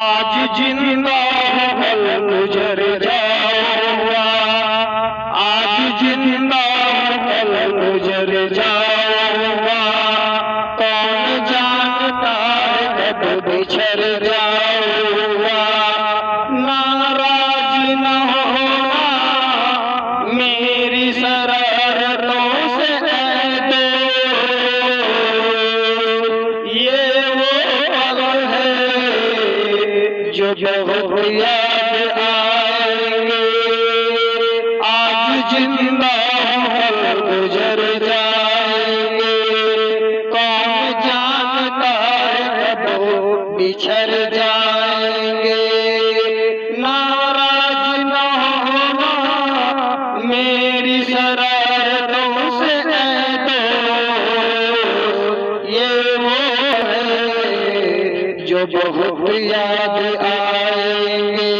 आज जिंदा कल गुजर जाऊंगा, आज जिंदा कल गुजर जाऊंगा। कौन जानता है कब बिछड़ जाऊंगा। नाराज न होना मेरी शरारतों से ऐ दोस्त, ये वो पल है जो बहुत याद आएंगे। आज जिंदा कल गुजर जाएंगे। कौन जानता है कब बिछड़ जाएंगे। नाराज न होना मेरी शरारतों से ऐ दोस्त, ये वो है जो बहुत याद आएंगे।